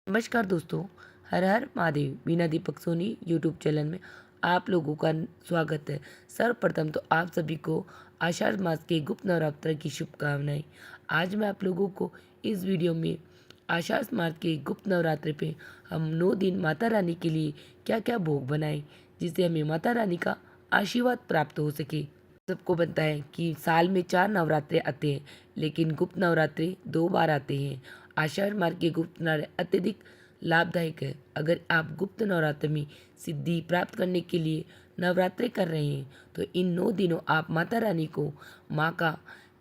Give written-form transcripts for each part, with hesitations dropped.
नमस्कार दोस्तों। हर हर महादेव। बिना दीपक सोनी यूट्यूब चैनल में आप लोगों का स्वागत है। सर्वप्रथम तो आप सभी को आषाढ़ मास के गुप्त नवरात्र की शुभकामनाएं। आज मैं आप लोगों को इस वीडियो में आषाढ़ मास के गुप्त नवरात्र पे हम 9 दिन माता रानी के लिए क्या क्या भोग बनाएं, जिससे हमें माता रानी का आशीर्वाद प्राप्त हो सके। सबको बनता है कि साल में 4 नवरात्रे आते हैं, लेकिन गुप्त नवरात्रे 2 बार आते हैं। आषाढ़ मास के गुप्त नवरात्र अत्यधिक लाभदायक है। अगर आप गुप्त नवरात्र में सिद्धि प्राप्त करने के लिए नवरात्रे कर रहे हैं, तो इन 9 दिनों आप माता रानी को माँ का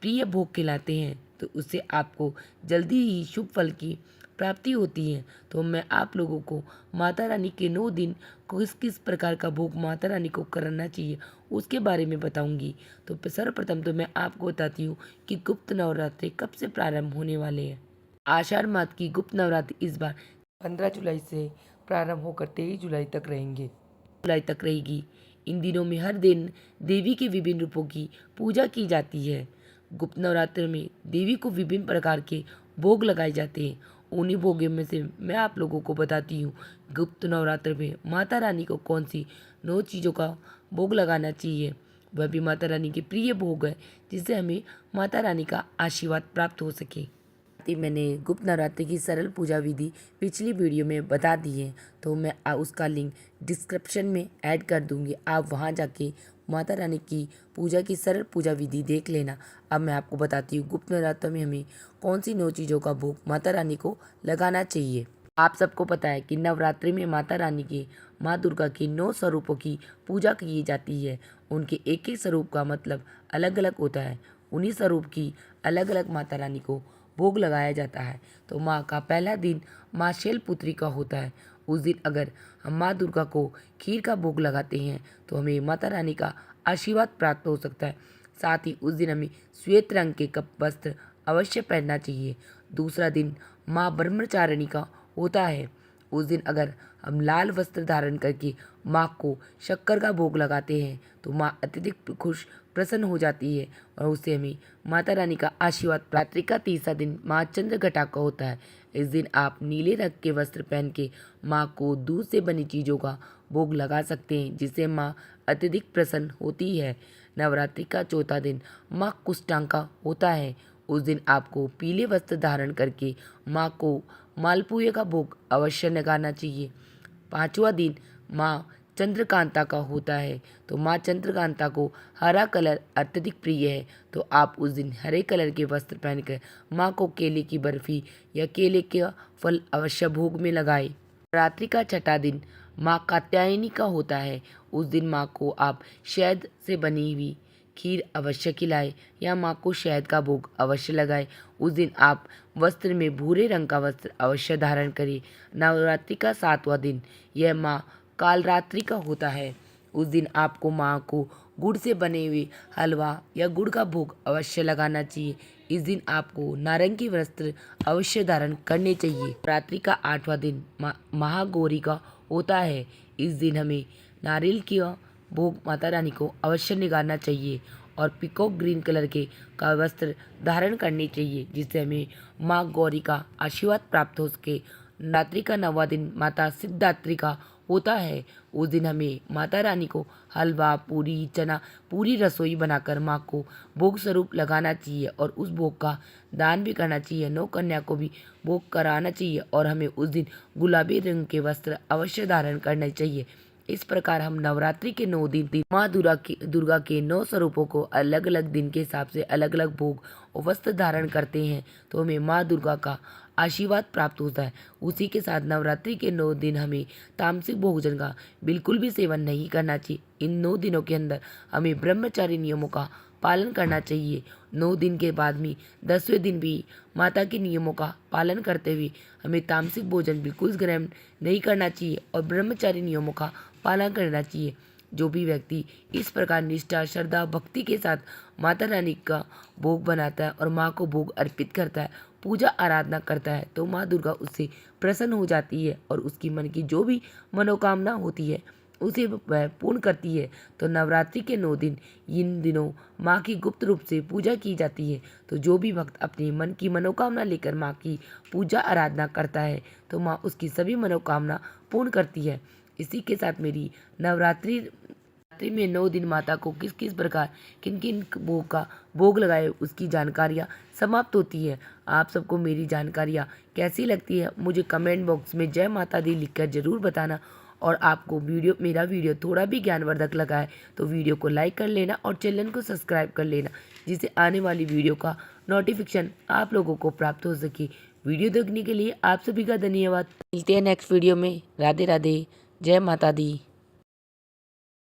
प्रिय भोग खिलाते हैं, तो उससे आपको जल्दी ही शुभ फल की प्राप्ति होती है। तो मैं आप लोगों को माता रानी के 9 दिन किस किस प्रकार का भोग माता रानी को करना चाहिए उसके बारे में बताऊंगी। तो सर्वप्रथम तो मैं आपको बताती हूँ कि गुप्त नवरात्रि कब से प्रारंभ होने वाले हैं। आषाढ़ मास की गुप्त नवरात्रि इस बार 15 जुलाई से प्रारंभ होकर 23 जुलाई तक रहेगी। इन दिनों में हर दिन देवी के विभिन्न रूपों की पूजा की जाती है। गुप्त नवरात्र में देवी को विभिन्न प्रकार के भोग लगाए जाते हैं। उन्हीं भोगों में से मैं आप लोगों को बताती हूँ गुप्त नवरात्र में माता रानी को कौन सी 9 चीज़ों का भोग लगाना चाहिए। वह भी माता रानी के प्रिय भोग है, जिससे हमें माता रानी का आशीर्वाद प्राप्त हो सके। मैंने गुप्त नवरात्रि की सरल पूजा विधि पिछली वीडियो में बता दी है, तो मैं उसका लिंक डिस्क्रिप्शन में ऐड कर दूंगी। आप वहां जाके माता रानी की पूजा की सरल पूजा विधि देख लेना। अब मैं आपको बताती हूँ गुप्त नवरात्र में हमें कौन सी 9 चीज़ों का भोग माता रानी को लगाना चाहिए। आप सबको पता है कि नवरात्रि में माता रानी के माँ दुर्गा के 9 स्वरूपों की पूजा की जाती है। उनके एक एक स्वरूप का मतलब अलग अलग होता है। उन्हीं स्वरूप की अलग अलग माता रानी को भोग लगाया जाता है। तो माँ का पहला दिन माँ शैलपुत्री का होता है। उस दिन अगर हम माँ दुर्गा को खीर का भोग लगाते हैं, तो हमें माता रानी का आशीर्वाद प्राप्त हो सकता है। साथ ही उस दिन हमें श्वेत रंग के कप वस्त्र अवश्य पहनना चाहिए। दूसरा दिन माँ ब्रह्मचारिणी का होता है। उस दिन अगर हम लाल वस्त्र धारण करके माँ को शक्कर का भोग लगाते हैं, तो माँ अत्यधिक खुश प्रसन्न हो जाती है और उससे हमें माता रानी का आशीर्वाद प्राप्त। रात्रि का तीसरा दिन माँ चंद्रघटा का होता है। इस दिन आप नीले रंग के वस्त्र पहन के माँ को दूध से बनी चीज़ों का भोग लगा सकते हैं, जिससे माँ अत्यधिक प्रसन्न होती है। नवरात्रि का चौथा दिन माँ कुष्टांका होता है। उस दिन आपको पीले वस्त्र धारण करके माँ को मालपुए का भोग अवश्य लगाना चाहिए। पांचवा दिन माँ चंद्रकांता का होता है। तो माँ चंद्रकांता को हरा कलर अत्यधिक प्रिय है, तो आप उस दिन हरे कलर के वस्त्र पहनकर माँ को केले की बर्फी या केले का फल अवश्य भोग में लगाएं। रात्रि का छठा दिन माँ कात्यायनी का होता है। उस दिन माँ को आप शहद से बनी हुई खीर अवश्य खिलाएं या माँ को शहद का भोग अवश्य लगाएं। उस दिन आप वस्त्र में भूरे रंग का वस्त्र अवश्य धारण करें। नवरात्रि का सातवां दिन यह माँ कालरात्रि का होता है। उस दिन आपको माँ को गुड़ से बने हुए हलवा या गुड़ का भोग अवश्य लगाना चाहिए। इस दिन आपको नारंगी वस्त्र अवश्य धारण करने चाहिए। रात्रि का आठवां दिन महागौरी का होता है। इस दिन हमें नारियल की भोग माता रानी को अवश्य निकालना चाहिए और पिकॉक ग्रीन कलर के का वस्त्र धारण करने चाहिए, जिससे हमें माँ गौरी का आशीर्वाद प्राप्त हो सके। नवरात्रि का 9वां दिन माता सिद्धिदात्री का होता है। उस दिन हमें माता रानी को हलवा पूरी चना पूरी रसोई बनाकर माँ को भोग स्वरूप लगाना चाहिए और उस भोग का दान भी करना चाहिए। 9 कन्या को भी भोग कराना चाहिए और हमें उस दिन गुलाबी रंग के वस्त्र अवश्य धारण करना चाहिए। इस प्रकार हम नवरात्रि के 9 दिन माँ दुर्गा के 9 स्वरूपों को अलग अलग दिन के हिसाब से अलग अलग भोग और वस्त्र धारण करते हैं, तो हमें माँ दुर्गा का आशीर्वाद प्राप्त होता है। उसी के साथ नवरात्रि के 9 दिन हमें तामसिक भोजन का बिल्कुल भी सेवन नहीं करना चाहिए। इन 9 दिनों के अंदर हमें ब्रह्मचारी नियमों का पालन करना चाहिए। 9 दिन के बाद में 10वें दिन भी माता के नियमों का पालन करते हुए हमें तामसिक भोजन बिल्कुल ग्रहण नहीं करना चाहिए और ब्रह्मचारी नियमों का पालन करना चाहिए। जो भी व्यक्ति इस प्रकार निष्ठा श्रद्धा भक्ति के साथ माता रानी का भोग बनाता है और माँ को भोग अर्पित करता है, पूजा आराधना करता है, तो माँ दुर्गा उससे प्रसन्न हो जाती है और उसकी मन की जो भी मनोकामना होती है उसे वह पूर्ण करती है। तो नवरात्रि के 9 दिन इन दिनों माँ की गुप्त रूप से पूजा की जाती है। तो जो भी भक्त अपने मन की मनोकामना लेकर माँ की पूजा आराधना करता है तो माँ उसकी सभी मनोकामना पूर्ण करती है। इसी के साथ मेरी नवरात्रि में 9 दिन माता को किस किस प्रकार किन किन भोग का भोग लगाए उसकी जानकारियाँ समाप्त होती है। आप सबको मेरी जानकारियाँ कैसी लगती है मुझे कमेंट बॉक्स में जय माता दी लिखकर ज़रूर बताना। और आपको मेरा वीडियो थोड़ा भी ज्ञानवर्धक लगा है तो वीडियो को लाइक कर लेना और चैनल को सब्सक्राइब कर लेना, जिससे आने वाली वीडियो का नोटिफिकेशन आप लोगों को प्राप्त हो सके। वीडियो देखने के लिए आप सभी का धन्यवाद। मिलते हैं नेक्स्ट वीडियो में। राधे राधे, जय माता दी।